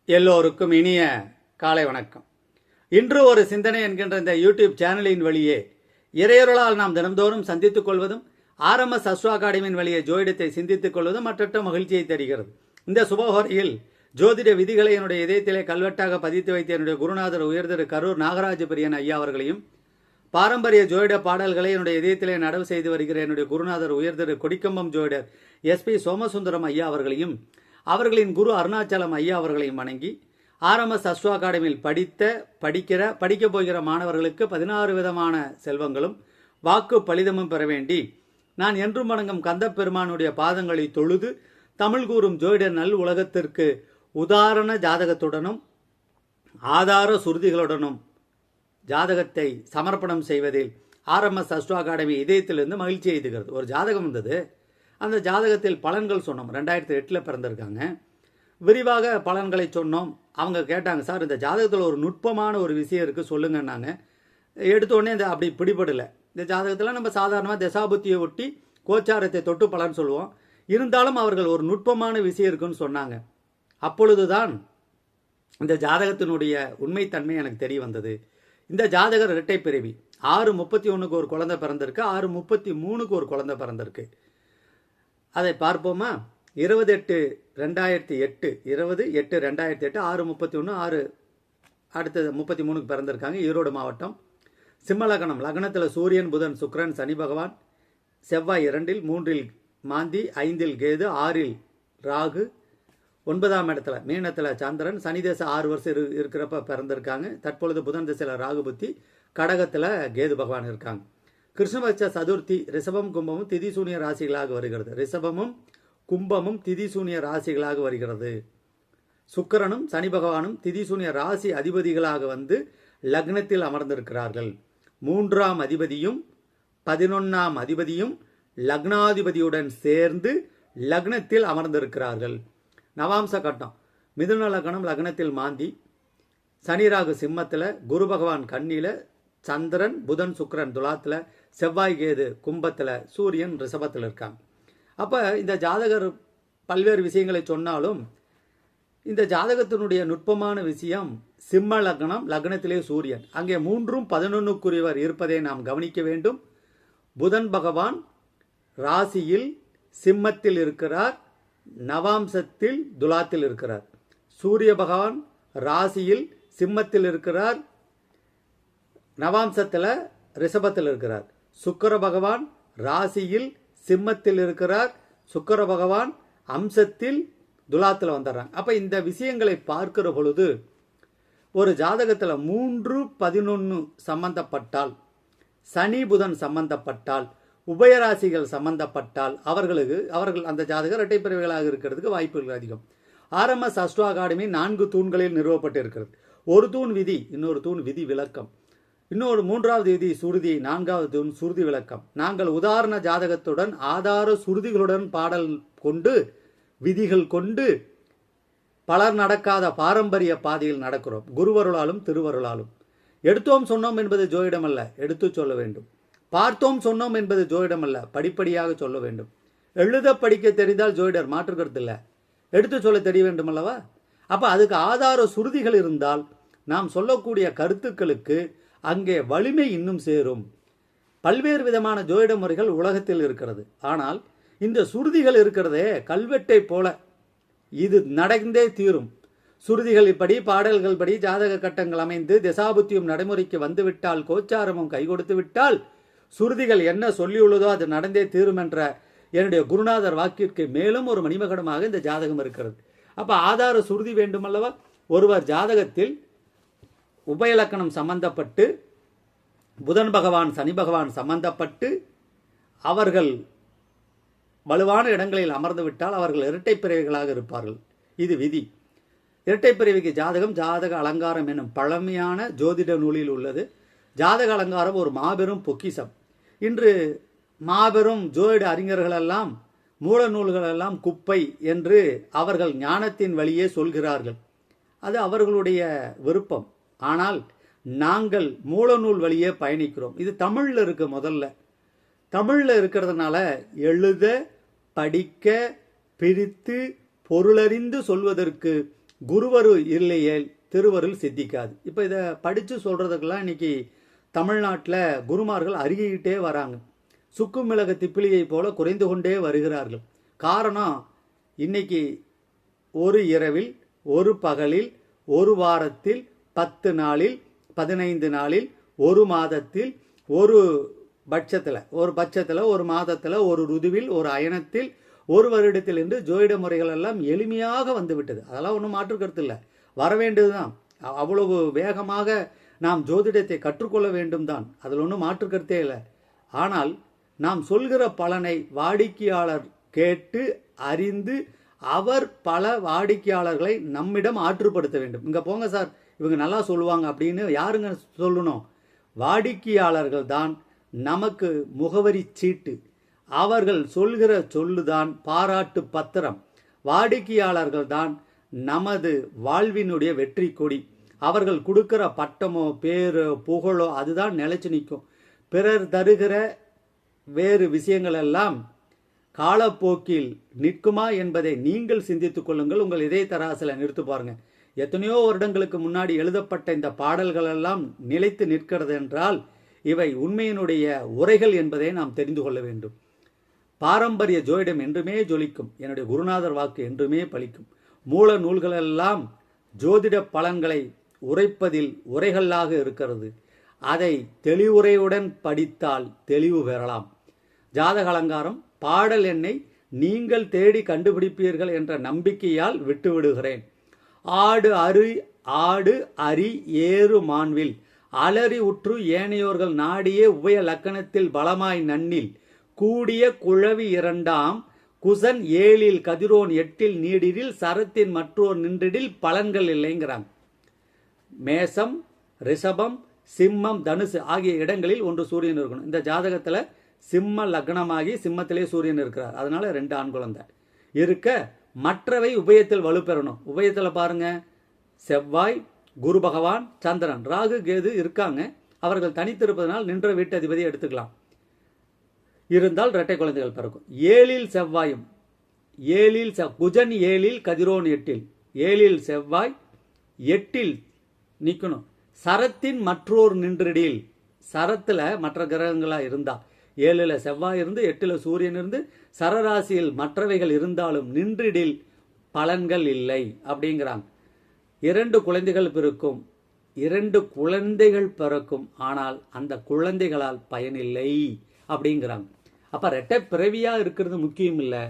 எல்லோருக்கும் இனிய காலை வணக்கம். இன்று ஒரு சிந்தனை என்கின்ற இந்த யூடியூப் சேனலின் வழியே இறையொருளால் நாம் தினந்தோறும் சந்தித்துக் கொள்வதும் RMS அஸ்ட்ரோ அகாடமியின் வழியே ஜோதிடத்தை சிந்தித்துக் கொள்வதும் மற்றற்ற மகிழ்ச்சியை தருகிறது. இந்த சுபஹோரையில் ஜோதிட விதிகளை என்னுடைய இதயத்திலே கல்வெட்டாக பதித்து வைத்த என்னுடைய குருநாதர் உயர்திரு கரூர் நாகராஜ பிரியன் ஐயா அவர்களையும், பாரம்பரிய ஜோதிட பாடல்களை என்னுடைய இதயத்திலே நடவு செய்து வருகிற என்னுடைய குருநாதர் உயர்திரு கொடிக்கம்பம் ஜோதிடர் SP சோமசுந்தரம் ஐயா அவர்களையும், அவர்களின் குரு அருணாச்சலம் ஐயா அவர்களையும் வணங்கி, RMS அஸ்ட்ரோ அகாடமியில் படிக்கப் போகிற மாணவர்களுக்கு 16 விதமான செல்வங்களும் வாக்கு பலிதமும் பெற வேண்டி நான் என்றும் வணங்கும் கந்த பெருமானுடைய பாதங்களை தொழுது தமிழ் கூறும் ஜோதிட நல் உலகத்திற்கு உதாரண ஜாதகத்துடனும் ஆதார சுருதிகளுடனும் ஜாதகத்தை சமர்ப்பணம் செய்வதில் RMS அஸ்ட்ரோ அகாடமி இதயத்திலிருந்து மகிழ்ச்சி எய்துகிறது. ஒரு ஜாதகம் வந்தது. அந்த ஜாதகத்தில் பலன்கள் சொன்னோம். 2008 பிறந்திருக்காங்க. விரிவாக பலன்களை சொன்னோம். அவங்க கேட்டாங்க, சார் இந்த ஜாதகத்தில் ஒரு நுட்பமான ஒரு விஷயம் இருக்குது சொல்லுங்கன்னாங்க. எடுத்தோடனே இந்த அப்படி பிடிபடலை. இந்த ஜாதகத்தில் நம்ம சாதாரணமாக தசாபுத்தியை ஒட்டி கோச்சாரத்தை தொட்டு பலன் சொல்லுவோம். இருந்தாலும் அவர்கள் ஒரு நுட்பமான விஷயம் இருக்குன்னு சொன்னாங்க. அப்பொழுதுதான் இந்த ஜாதகத்தினுடைய உண்மைத்தன்மை எனக்கு தெரிய வந்தது. இந்த ஜாதகர் இரட்டை பிறவி. 6:31 ஒரு குழந்தை பிறந்திருக்கு, 6:33 ஒரு குழந்தை பிறந்திருக்கு. அதை பார்ப்போமா? 28/2008 20/8/2008 6:31 6 அடுத்தது 33 பிறந்திருக்காங்க. ஈரோடு மாவட்டம். சிம்மலகனம். லக்னத்தில் சூரியன், புதன், சுக்கிரன், சனி பகவான், செவ்வாய் 2, 3 மாந்தி, 5 கேது, 6 ராகு, 9ஆம் இடத்துல மீனத்தில் சந்திரன். சனி தேசம் 6 வருஷம் இருக்கிறப்ப பிறந்திருக்காங்க. தற்பொழுது புதன் திசையில் ராகு புத்தி, கடகத்தில் கேது பகவான் இருக்காங்க. கிருஷ்ணபட்ச சதுர்த்தி. ரிஷபம் கும்பமும் திதிசூனிய ராசிகளாக வருகிறது. ரிஷபமும் கும்பமும் திதிசூனிய ராசிகளாக வருகிறது. சுக்கிரனும் சனி பகவானும் திதிசூனிய ராசி அதிபதிகளாக வந்து லக்னத்தில் அமர்ந்திருக்கிறார்கள். 3ஆம் அதிபதியும் 11ஆம் அதிபதியும் லக்னாதிபதியுடன் சேர்ந்து லக்னத்தில் அமர்ந்திருக்கிறார்கள். நவாம்ச கட்டம். மிதுன லக்னம். லக்னத்தில் மாந்தி, சனி ராகு சிம்மத்தில், குரு பகவான் கன்னியில், சந்திரன் புதன் சுக்கிரன் துலாத்தில், செவ்வாய் கேது கும்பத்தில், சூரியன் ரிஷபத்தில் இருக்காங்க. அப்போ இந்த ஜாதகர் பல்வேறு விஷயங்களை சொன்னாலும் இந்த ஜாதகத்தினுடைய நுட்பமான விஷயம் சிம்ம லக்னம், லக்னத்திலே சூரியன், அங்கே 3ம் 11க்குரியவர் இருப்பதை நாம் கவனிக்க வேண்டும். புதன் பகவான் ராசியில் சிம்மத்தில் இருக்கிறார், நவாம்சத்தில் துலாத்தில் இருக்கிறார். சூரிய பகவான் ராசியில் சிம்மத்தில் இருக்கிறார், நவாம்சத்தில் ரிஷபத்தில் இருக்கிறார். சுக்கிர பகவான் ராசியில் சிம்மத்தில் இருக்கிறார், சுக்கிர பகவான் அம்சத்தில் துலாத்தில் வந்துடுறாங்க. அப்போ இந்த விஷயங்களை பார்க்கிற பொழுது ஒரு ஜாதகத்தில் 3-11 சம்பந்தப்பட்டால், சனி புதன் சம்பந்தப்பட்டால், உபயராசிகள் சம்பந்தப்பட்டால் அவர்கள் அந்த ஜாதகர் இரட்டை பிறவிகளாக இருக்கிறதுக்கு வாய்ப்புகள் அதிகம். RMS அஸ்ட்ரோ அகாடமி 4 தூண்களில் நிறுவப்பட்டு இருக்கிறது. ஒரு தூண் விதி, இன்னொரு தூண் விதி விளக்கம், இன்னொரு 3வது விதி சுருதி, 4வது தூண் சுருதி விளக்கம். நாங்கள் உதாரண ஜாதகத்துடன் ஆதார சுருதிகளுடன் பாடல் கொண்டு விதிகள் கொண்டு பலர் நடக்காத பாரம்பரிய பாதையில் நடக்கிறோம். குருவருளாலும் திருவருளாலும். எடுத்தோம் சொன்னோம் என்பது ஜோதிடம் அல்ல, எடுத்து சொல்ல வேண்டும். பார்த்தோம் சொன்னோம் என்பது ஜோதிடம் அல்ல, படிப்படியாக சொல்ல வேண்டும். எழுத படிக்க தெரிந்தால் ஜோதிடர், மாற்றுக்கிறது இல்லை. எடுத்து சொல்ல தெரிய வேண்டும் அல்லவா? அப்போ அதுக்கு ஆதார சுருதிகள் இருந்தால் நாம் சொல்லக்கூடிய கருத்துக்களுக்கு அங்கே வலிமை இன்னும் சேரும். பல்வேறு விதமான ஜோதிட முறைகள் உலகத்தில் இருக்கிறது. ஆனால் இந்த சுருதிகள் இருக்கிறதே கல்வெட்டை போல, இது நடந்தே தீரும். சுருதிகள் படி, பாடல்கள் படி ஜாதக கட்டங்கள் அமைந்து திசாபுத்தியும் நடைமுறைக்கு வந்துவிட்டால், கோச்சாரமும் கை கொடுத்து விட்டால், சுருதிகள் என்ன சொல்லியுள்ளதோ அது நடந்தே தீரும் என்ற என்னுடைய குருநாதர் வாக்கிற்கு மேலும் ஒரு மணிமகடமாக இந்த ஜாதகம் இருக்கிறது. அப்போ ஆதார சுருதி வேண்டுமல்லவா? ஒருவர் ஜாதகத்தில் உபயலக்கணம் சம்பந்தப்பட்டு, புதன் பகவான் சனி பகவான் சம்பந்தப்பட்டு அவர்கள் வலுவான இடங்களில் அமர்ந்து விட்டால் அவர்கள் இரட்டை பிறவிகளாக இருப்பார்கள். இது விதி. இரட்டை பிறவிக்கு ஜாதகம் ஜாதக அலங்காரம் என்னும் பழமையான ஜோதிட நூலில் உள்ளது. ஜாதக அலங்காரம் ஒரு மாபெரும் பொக்கிஷம். இன்று மாபெரும் ஜோதிட அறிஞர்களெல்லாம் மூல நூல்களெல்லாம் குப்பை என்று அவர்கள் ஞானத்தின் வழியே சொல்கிறார்கள். அது அவர்களுடைய விருப்பம். ஆனால் நாங்கள் மூலநூல் வழியே பயணிக்கிறோம். இது தமிழில் இருக்கு. முதல்ல தமிழில் இருக்கிறதுனால எழுத படிக்க பிரித்து பொருளறிந்து சொல்வதற்கு குருவரு இல்லையே திருவருள் சித்திக்காது. இப்போ இதை படித்து சொல்கிறதுக்கெல்லாம் இன்னைக்கு தமிழ்நாட்டில் குருமார்கள் அருகிக்கிட்டே வராங்க. சுக்கு மிளகு திப்பிலியை போல குறைந்து கொண்டே வருகிறார்கள். காரணம், இன்னைக்கு ஒரு இரவில், ஒரு பகலில், ஒரு வாரத்தில், 10 நாளில், 15 நாளில், ஒரு மாதத்தில், ஒரு பட்சத்தில், ஒரு மாதத்தில், ஒரு ருதுவில், ஒரு அயனத்தில், ஒரு வருடத்தில் என்று ஜோதிட முறைகள் எல்லாம் எளிமையாக வந்துவிட்டது. அதெல்லாம் ஒன்றும் மாற்று கருத்து இல்லை, வர வேண்டியதுதான். அவ்வளவு வேகமாக நாம் ஜோதிடத்தை கற்றுக்கொள்ள வேண்டும் தான், அதில் ஒன்றும் மாற்று கருத்தே இல்லை. ஆனால் நாம் சொல்கிற பலனை வாடிக்கையாளர் கேட்டு அறிந்து அவர் பல வாடிக்கையாளர்களை நம்மிடம் ஆற்றுப்படுத்த வேண்டும். இங்கே போங்க சார், இவங்க நல்லா சொல்லுவாங்க அப்படின்னு யாருங்க சொல்லணும்? வாடிக்கையாளர்கள் தான் நமக்கு முகவரி சீட்டு. அவர்கள் சொல்கிற சொல்லுதான் பாராட்டு பத்திரம். வாடிக்கையாளர்கள் தான் நமது வாழ்வினுடைய வெற்றி கொடி. அவர்கள் கொடுக்கிற பட்டமோ பேரோ புகழோ அதுதான் நிலைச்சு நிற்கும். பிறர் தருகிற வேறு விஷயங்கள் எல்லாம் காலப்போக்கில் நிற்குமா என்பதை நீங்கள் சிந்தித்துக் கொள்ளுங்கள். உங்கள் இதய தராசில் நிறுத்து பாருங்க. எத்தனையோ வருடங்களுக்கு முன்னாடி எழுதப்பட்ட இந்த பாடல்கள் எல்லாம் நிலைத்து நிற்கிறது என்றால் இவை உண்மையினுடைய உரைகள் என்பதை நாம் தெரிந்து கொள்ள வேண்டும். பாரம்பரிய ஜோதிடம் என்றுமே ஜொலிக்கும். என்னுடைய குருநாதர் வாக்கு என்றுமே பலிக்கும். மூல நூல்களெல்லாம் ஜோதிட பலன்களை உரைப்பதில் உரைகளாக இருக்கிறது. அதை தெளிவுரையுடன் படித்தால் தெளிவு பெறலாம். ஜாதக அலங்காரம் பாடல் எண்ணை நீங்கள் தேடி கண்டுபிடிப்பீர்கள் என்ற நம்பிக்கையால் விட்டுவிடுகிறேன். ஆடு அரி ஏறு மான்வில் அலறி உற்று ஏனையோர்கள் நாடியே உபய லக்கணத்தில் பலமாய் நன்னில் கூடிய குழவி 2ஆம் குசன் 7 கதிரோன் 8 நீடிரில் சரத்தின் மற்றோர் நின்றிடில் பலன்கள் இல்லைங்கிறாங்க. மேசம், ரிஷபம், சிம்மம், தனுசு ஆகிய இடங்களில் ஒன்று சூரியன் இருக்கணும். இந்த ஜாதகத்தில் சிம்ம லக்னமாகி சிம்மத்திலே சூரியன் இருக்கிறார். அதனால 2 ஆண் குழந்தை இருக்க மற்றவை உபயத்தில் வலுப்பெறணும். உபயத்தில் பாருங்க, செவ்வாய், குரு பகவான், சந்திரன், ராகு, கேது இருக்காங்க. அவர்கள் தனித்திருப்பதனால் நின்ற வீட்டதிபதி எடுத்துக்கலாம். இருந்தால் இரட்டை குழந்தைகள் பிறக்கும். 7 செவ்வாயும், குஜன் 7 கதிரோன் 8, 7 செவ்வாய் 8 நிற்கணும். சரத்தின் மற்றோர் நின்றிடில், சரத்தில் மற்ற கிரகங்களா இருந்தா 7 செவ்வாய் இருந்து 8 சூரியன் இருந்து சரராசியில் மற்றவைகள் இருந்தாலும் நின்றிடில் பலன்கள் இல்லை அப்படிங்கிறாங்க. 2 குழந்தைகள் பிறக்கும், 2 குழந்தைகள் பிறக்கும், ஆனால் அந்த குழந்தைகளால் பயனில்லை அப்படிங்கிறாங்க. அப்ப இரட்டை பிறவியா இருக்கிறது முக்கியம் இல்லை,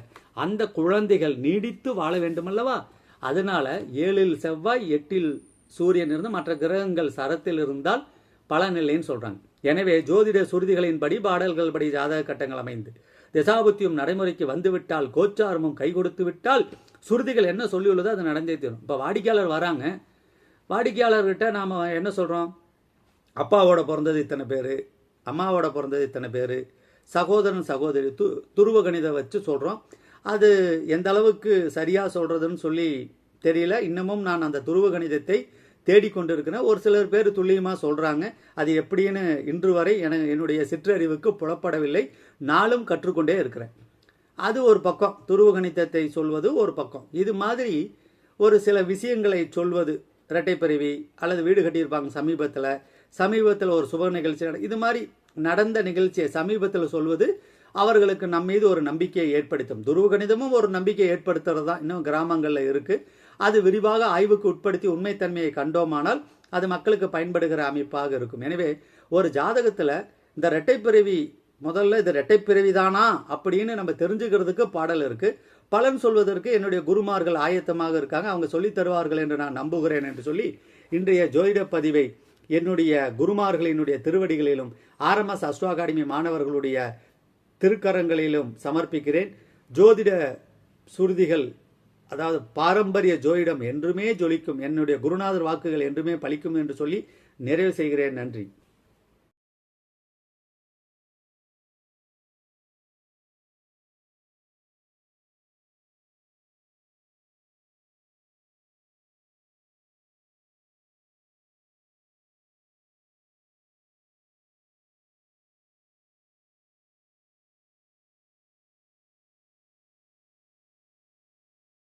அந்த குழந்தைகள் நீடித்து வாழ வேண்டும் அல்லவா? அதனால 7 செவ்வாய் 8 சூரியன் இருந்து மற்ற கிரகங்கள் சரத்தில் இருந்தால் பலனில்லைன்னு சொல்றாங்க. எனவே ஜோதிட சுருதிகளின்படி பாடல்கள் படி ஜாதக கட்டங்கள் அமைந்து திசாபுத்தியும் நடைமுறைக்கு வந்துவிட்டால், கோச்சாரமும் கை கொடுத்து விட்டால், சுருதிகள் என்ன சொல்லியுள்ளதோ அது நடந்தே தீரும். இப்போ வாடிக்கையாளர் வராங்க, வாடிக்கையாளர்கிட்ட நாம் என்ன சொல்கிறோம்? அப்பாவோட பிறந்தது இத்தனை பேர், அம்மாவோட பிறந்தது இத்தனை பேர், சகோதரன் சகோதரி துருவ கணிதம் வச்சு சொல்கிறோம். அது எந்த அளவுக்கு சரியாக சொல்கிறதுன்னு சொல்லி தெரியல. இன்னமும் நான் அந்த துருவ கணிதத்தை தேடிக்கொண்டிருக்கிறேன். ஒரு சிலர் பேர் துல்லியமாக சொல்கிறாங்க. அது எப்படின்னு இன்று வரை என்னுடைய சிற்றறிவுக்கு புலப்படவில்லை. நாளும் கற்றுக்கொண்டே இருக்கிறேன். அது ஒரு பக்கம், துருவ கணிதத்தை சொல்வது ஒரு பக்கம். இது மாதிரி ஒரு சில விஷயங்களை சொல்வது, இரட்டைப்பிறவி அல்லது வீடு கட்டியிருப்பாங்க சமீபத்தில் ஒரு சுப நிகழ்ச்சி, இது மாதிரி நடந்த நிகழ்ச்சியை சமீபத்தில் சொல்வது அவர்களுக்கு நம் மீது ஒரு நம்பிக்கையை ஏற்படுத்தும். துருவ கணிதமும் ஒரு நம்பிக்கையை ஏற்படுத்துறது தான் இன்னும் கிராமங்களில் இருக்குது. அது விரிவாக ஆய்வுக்கு உட்படுத்தி உண்மைத்தன்மையை கண்டோமானால் அது மக்களுக்கு பயன்படுகிற அமைப்பாக இருக்கும். எனவே ஒரு ஜாதகத்தில் இந்த இரட்டைப்பிறவி, முதல்ல இது இரட்டைப்பிறவி தானா அப்படின்னு நம்ம தெரிஞ்சுக்கிறதுக்கு பாடல் இருக்கு. பலன் சொல்வதற்கு என்னுடைய குருமார்கள் ஆயத்தமாக இருக்காங்க, அவங்க சொல்லி தருவார்கள் என்று நான் நம்புகிறேன் என்று சொல்லி இன்றைய ஜோதிட பதிவை என்னுடைய குருமார்களினுடைய திருவடிகளிலும் RMS அஸ்ட்ரோ அகாடமி மாணவர்களுடைய திருக்கரங்களிலும் சமர்ப்பிக்கிறேன். ஜோதிட சுருதிகள், அதாவது பாரம்பரிய ஜோதிடம் என்றுமே ஜொலிக்கும், என்னுடைய குருநாதர் வாக்குகள் என்றுமே பலிக்கும் என்று சொல்லி நிறைவு செய்கிறேன். நன்றி.